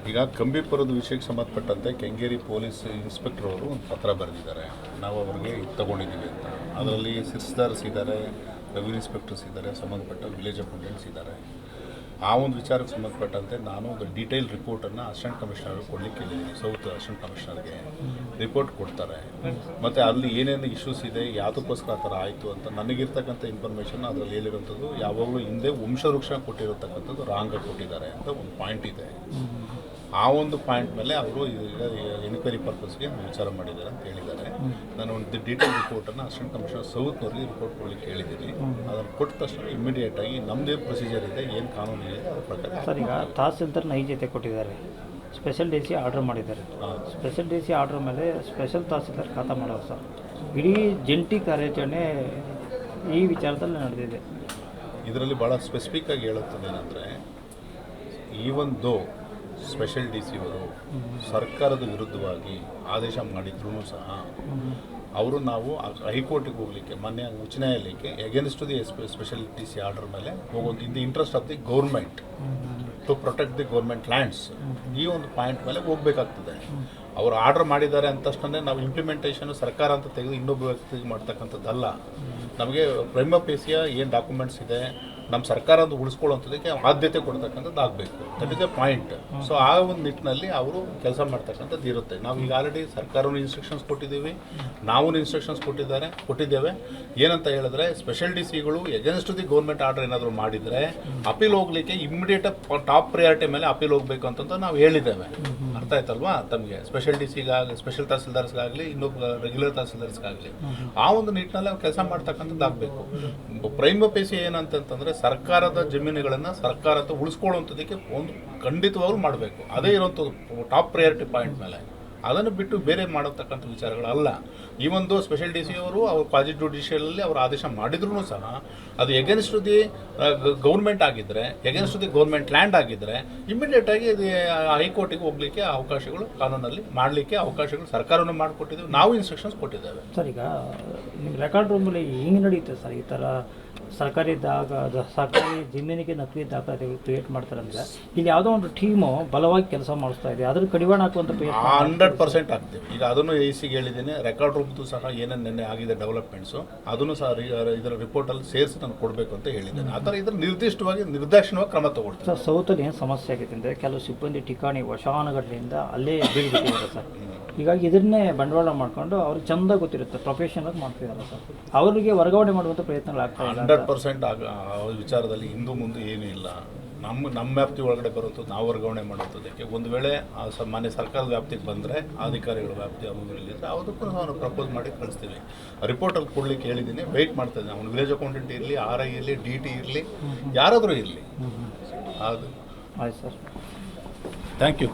ಈಗ ಕಂಬಿಪುರದ ವಿಷಯಕ್ಕೆ ಸಂಬಂಧಪಟ್ಟಂತೆ ಕೆಂಗೇರಿ ಪೊಲೀಸ್ ಇನ್ಸ್ಪೆಕ್ಟರ್ ಅವರು ಒಂದು ಪತ್ರ ಬರೆದಿದ್ದಾರೆ. ನಾವು ಅವ್ರಿಗೆ ತಗೊಂಡಿದ್ದೀವಿ ಅಂತ. ಅದರಲ್ಲಿ ಸಿರ್ಸ್ದಾರ್ಸ್ ಇದ್ದಾರೆ, ರೆವಿನ್ಯೂ ಇನ್ಸ್ಪೆಕ್ಟರ್ಸ್ ಇದ್ದಾರೆ, ಸಂಬಂಧಪಟ್ಟ ವಿಲೇಜ್ ಅಕೌಂಟೆಂಟ್ಸ್ ಇದ್ದಾರೆ. ಆ ಒಂದು ವಿಚಾರಕ್ಕೆ ಸಂಬಂಧಪಟ್ಟಂತೆ ನಾನು ಒಂದು ಡೀಟೇಲ್ ರಿಪೋರ್ಟನ್ನು ಅಸಿಸ್ಟೆಂಟ್ ಕಮಿಷನರ್ಗೆ ಕೊಡಲಿಕ್ಕೆ ಹೇಳಿದ್ದೀನಿ. ಸೌತ್ ಅಸಿಸ್ಟೆಂಟ್ ಕಮಿಷನರ್ಗೆ ರಿಪೋರ್ಟ್ ಕೊಡ್ತಾರೆ. ಮತ್ತು ಅಲ್ಲಿ ಏನೇನು ಇಶ್ಯೂಸ್ ಇದೆ, ಯಾವುದಕ್ಕೋಸ್ಕರ ಆ ಥರ ಆಯಿತು ಅಂತ ನನಗಿರ್ತಕ್ಕಂಥ ಇನ್ಫಾರ್ಮೇಷನ್ ಅದರಲ್ಲಿ ಹೇಳಿರೋಂಥದ್ದು ಯಾವಾಗಲೂ ಹಿಂದೆ ವಂಶವೃಕ್ಷ ಕೊಟ್ಟಿರತಕ್ಕಂಥದ್ದು ರಾಂಗಾಗಿ ಕೊಟ್ಟಿದ್ದಾರೆ ಅಂತ ಒಂದು ಪಾಯಿಂಟ್ ಇದೆ. ಆ ಒಂದು ಪಾಯಿಂಟ್ ಮೇಲೆ ಅವರು ಈಗ ಎನ್ಕ್ವೈರಿ ಪರ್ಪಸ್ಗೆ ವಿಚಾರ ಮಾಡಿದ್ದಾರೆ ಅಂತ ಹೇಳಿದ್ದಾರೆ. ನಾನು ಒಂದು ಡೀಟೇಲ್ ರಿಪೋರ್ಟನ್ನು ಅಸಿಸ್ಟೆಂಟ್ ಕಮಿಷನರ್ ಸೌತ್ನವ್ರಿಗೆ ರಿಪೋರ್ಟ್ ಕೊಡಲಿಕ್ಕೆ ಹೇಳಿದ್ದೀನಿ. ಅದನ್ನು ಕೊಟ್ಟ ತಕ್ಷಣ ಇಮಿಡಿಯೇಟಾಗಿ ನಮ್ಮದೇ ಪ್ರೊಸೀಜರ್ ಇದೆ, ಏನು ಕಾನೂನು ಇದೆ ಅದ್ರ ಪ್ರಕಾರ. ಸರ್, ಈಗ ತಹಸೀಲ್ದಾರ್ ನೈಜತೆ ಕೊಟ್ಟಿದ್ದಾರೆ, ಸ್ಪೆಷಲ್ ಡಿ ಸಿ ಆರ್ಡರ್ ಮಾಡಿದ್ದಾರೆ. ಸ್ಪೆಷಲ್ ಡಿ ಸಿ ಆರ್ಡರ್ ಮೇಲೆ ಸ್ಪೆಷಲ್ ತಹಸೀಲ್ದಾರ್ ಖಾತಾ ಮಾಡೋರು ಸರ್. ಇಡೀ ಜಂಟಿ ಕಾರ್ಯಾಚರಣೆ ಈ ವಿಚಾರದಲ್ಲಿ ನಡೆದಿದೆ. ಇದರಲ್ಲಿ ಭಾಳ ಸ್ಪೆಸಿಫಿಕ್ಕಾಗಿ ಹೇಳುತ್ತದೇನೆಂದರೆ, even though special D C ಅವರು ಸರ್ಕಾರದ ವಿರುದ್ಧವಾಗಿ ಆದೇಶ ಮಾಡಿದ್ರೂ ಸಹ ಅವರು ನಾವು ಹೈಕೋರ್ಟಿಗೆ ಹೋಗಲಿಕ್ಕೆ, ಮೊನ್ನೆ ಉಚ್ಚ ನ್ಯಾಯಾಲಯಕ್ಕೆ against the special D C order ಮೇಲೆ ಹೋಗೋದು in the interest of the government to protect the government lands, ಈ ಒಂದು ಪಾಯಿಂಟ್ ಮೇಲೆ ಹೋಗಬೇಕಾಗ್ತದೆ. ಅವರು ಆರ್ಡರ್ ಮಾಡಿದ್ದಾರೆ ಅಂತ ತಕ್ಷಣ ನಾವು ಇಂಪ್ಲಿಮೆಂಟೇಷನ್ ಸರ್ಕಾರ ಅಂತ ತೆಗೆದು ಇನ್ನೊಬ್ಬ ವ್ಯಕ್ತಿಗೆ ಮಾಡ್ತಕ್ಕಂಥದ್ದಲ್ಲ. ನಮಗೆ ಪ್ರೈಮ ಫೇಸಿಯ ಏನು ಡಾಕ್ಯುಮೆಂಟ್ಸ್ ಇದೆ, ನಮ್ಮ ಸರ್ಕಾರದ ಉಳಿಸ್ಕೊಳ್ಳೋಂಥದ್ದಕ್ಕೆ ಆದ್ಯತೆ ಕೊಡ್ತಕ್ಕಂಥದ್ದು ಆಗಬೇಕು. That is A point. So ಆ ಒಂದು ನಿಟ್ಟಿನಲ್ಲಿ ಅವರು ಕೆಲಸ ಮಾಡ್ತಕ್ಕಂಥದ್ದು ಇರುತ್ತೆ. ನಾವು ಈಗ ಆಲ್ರೆಡಿ ಸರ್ಕಾರವನ್ನು ಇನ್ಸ್ಟ್ರಕ್ಷನ್ಸ್ ಕೊಟ್ಟಿದ್ದೀವಿ, ನಾವು ಇನ್ಸ್ಟ್ರಕ್ಷನ್ಸ್ ಕೊಟ್ಟಿದ್ದೇವೆ. ಏನಂತ ಹೇಳಿದ್ರೆ, ಸ್ಪೆಷಲ್ ಡಿ ಸಿಗಳು ಎಗೇನ್ಸ್ಟ್ ದಿ ಗೌರ್ಮೆಂಟ್ ಆರ್ಡರ್ ಏನಾದರೂ ಮಾಡಿದರೆ ಅಪೀಲ್ ಹೋಗಲಿಕ್ಕೆ ಇಮಿಡಿಯೇಟ್ ಟಾಪ್ ಪ್ರಯಾರಿಟಿ ಮೇಲೆ ಅಪೀಲ್ ಹೋಗಬೇಕು ಅಂತ ನಾವು ಹೇಳಿದ್ದೇವೆ. ಅರ್ಥ ಆಯ್ತಲ್ವಾ ತಮಗೆ? ಸ್ಪೆಷಲ್ ಡಿ ಸಿಗಾಗಲಿ, ಸ್ಪೆಷಲ್ ತಹಸೀಲ್ದಾರ್ಸ್ಗಾಗಲಿ, ಇನ್ನೊಬ್ಬ ರೆಗ್ಯುಲರ್ ತಹಸೀಲ್ದಾರ್ಸ್ಗಾಗಲಿ ಆ ಒಂದು ನಿಟ್ಟಿನಲ್ಲಿ ಅವ್ರು ಕೆಲಸ ಮಾಡ್ತಕ್ಕಂಥದ್ದು ಆಗಬೇಕು. ಪ್ರೈಮ ಫೇಸಿ ಏನಂತಂದರೆ, ಸರ್ಕಾರದ ಜಮೀನುಗಳನ್ನು ಸರ್ಕಾರ ಅಂತ ಉಳಿಸ್ಕೊಳ್ಳುವಂಥದ್ದಕ್ಕೆ ಒಂದು ಖಂಡಿತವಾಗ್ಲೂ ಮಾಡಬೇಕು. ಅದೇ ಇರುವಂಥದ್ದು ಟಾಪ್ ಪ್ರಯಾರಿಟಿ ಪಾಯಿಂಟ್ ಮೇಲೆ. ಅದನ್ನು ಬಿಟ್ಟು ಬೇರೆ ಮಾಡತಕ್ಕಂಥ ವಿಚಾರಗಳಲ್ಲ. ಈ ಒಂದು ಸ್ಪೆಷಲ್ ಡಿ ಸಿ ಅವರು ಅವ್ರ ಕ್ವಾಸಿ ಜುಡಿಷಿಯಲಲ್ಲಿ ಅವರು ಆದೇಶ ಮಾಡಿದ್ರೂ ಸಹ ಅದು ಎಗೇನ್ಸ್ಟ್ ದಿ ಗೌರ್ಮೆಂಟ್ ಆಗಿದ್ದರೆ, ಎಗೇನ್ಸ್ಟ್ ದಿ ಗೌರ್ಮೆಂಟ್ ಲ್ಯಾಂಡ್ ಆಗಿದ್ದರೆ ಇಮಿಡಿಯೇಟಾಗಿ ಅದು ಹೈಕೋರ್ಟಿಗೆ ಹೋಗಲಿಕ್ಕೆ ಅವಕಾಶಗಳು ಕಾನೂನಲ್ಲಿ ಮಾಡಲಿಕ್ಕೆ ಅವಕಾಶಗಳು ಸರ್ಕಾರವನ್ನು ಮಾಡಿಕೊಟ್ಟಿದ್ದೀವಿ, ನಾವು ಇನ್ಸ್ಟ್ರಕ್ಷನ್ಸ್ ಕೊಟ್ಟಿದ್ದೇವೆ. ಸರ್, ಈಗ ನಿಮ್ಮ ರೆಕಾರ್ಡ್ ರೂಮಲ್ಲಿ ಹಿಂಗೆ ನಡೆಯುತ್ತೆ ಸರ್, ಈ ಥರ ಸರ್ಕಾರಿ ಜಮೀನಿಗೆ ನಕಲಿ ದಾಖಲಾತಿಗಳು ಕ್ರಿಯೇಟ್ ಮಾಡ್ತಾರೆ ಅಂದರೆ ಇಲ್ಲಿ ಯಾವುದೋ ಒಂದು ಟೀಮು ಬಲವಾಗಿ ಕೆಲಸ ಮಾಡಿಸ್ತಾ ಇದೆ, ಅದ್ರ ಕಡಿವಾಣ ಹಾಕುವಂಥ 100% ಆಗ್ತೀವಿ. ಈಗ ಅದನ್ನು ಎಸಿಗೆ ಹೇಳಿದ್ದೀನಿ. ರೆಕಾರ್ಡ್ ರೂಮ್ದು ಸಹ ಏನೇನು ನೆನ್ನೆ ಆಗಿದೆ ಡೆವಲಪ್ಮೆಂಟ್ಸು ಅದನ್ನು ಸಹ ಇದರ ರಿಪೋರ್ಟಲ್ಲಿ ಸೇರಿಸಿ ನಾನು ಕೊಡಬೇಕು ಅಂತ ಹೇಳಿದ್ದೇನೆ. ಆ ಥರ ಇದರ ನಿರ್ದಾಕ್ಷಿಣ್ಯವಾಗಿ ಕ್ರಮ ತಗೊಳ್ತೀನಿ. ಸರ್, ಸೌತಲ್ಲಿ ಏನು ಸಮಸ್ಯೆ ಆಗಿದೆ ಅಂದರೆ, ಕೆಲವು ಸಿಬ್ಬಂದಿ ಠಿಕಾಣಿ ವಶಾನುಗಟ್ಟಲೆಯಿಂದ ಅಲ್ಲೇ ಬೀಳ್ಬಿಟ್ಟಿದ್ದಾರೆ ಸರ್. ಹೀಗಾಗಿ ಇದನ್ನೇ ಬಂಡವಾಳ ಮಾಡಿಕೊಂಡು ಅವ್ರಿಗೆ ಚೆಂದ ಗೊತ್ತಿರುತ್ತೆ, ಪ್ರೊಫೆಷನಲ್ ಮಾಡ್ತಿದ್ದಾರೆ ಸರ್. ಅವರಿಗೆ ವರ್ಗಾವಣೆ ಮಾಡುವಂಥ ಪ್ರಯತ್ನಗಳಾಗ್ತಾ ಇಲ್ಲ. 100% ವಿಚಾರದಲ್ಲಿ ಹಿಂದೂ ಮುಂದೆ ಏನೂ ಇಲ್ಲ. ನಮ್ಮ ವ್ಯಾಪ್ತಿ ಒಳಗಡೆ ಬರುತ್ತದೆ, ನಾವು ವರ್ಗಾವಣೆ ಮಾಡುತ್ತದಕ್ಕೆ. ಒಂದು ವೇಳೆ ಮಾನ್ಯ ಸರ್ಕಾರದ ವ್ಯಾಪ್ತಿಗೆ ಬಂದರೆ, ಅಧಿಕಾರಿಗಳ ವ್ಯಾಪ್ತಿ ಅವರಲ್ಲಿದ್ದರೆ ಅದಕ್ಕೂ ನಾವು ಪ್ರಪೋಸ್ ಮಾಡಿ ಕಳಿಸ್ತೀವಿ. ರಿಪೋರ್ಟಲ್ಲಿ ಕೊಡಲಿಕ್ಕೆ ಹೇಳಿದ್ದೀನಿ, ವೆಯ್ಟ್ ಮಾಡ್ತಾ ಇದ್ದೀನಿ. ಅವ್ನು ವಿಲೇಜ್ ಅಕೌಂಟೆಂಟ್ ಇರಲಿ, RI ಇರಲಿ, DT ಇರಲಿ, ಯಾರಾದರೂ ಇರಲಿ. ಅದು ಆಯ್ತು ಸರ್, ಥ್ಯಾಂಕ್ ಯು.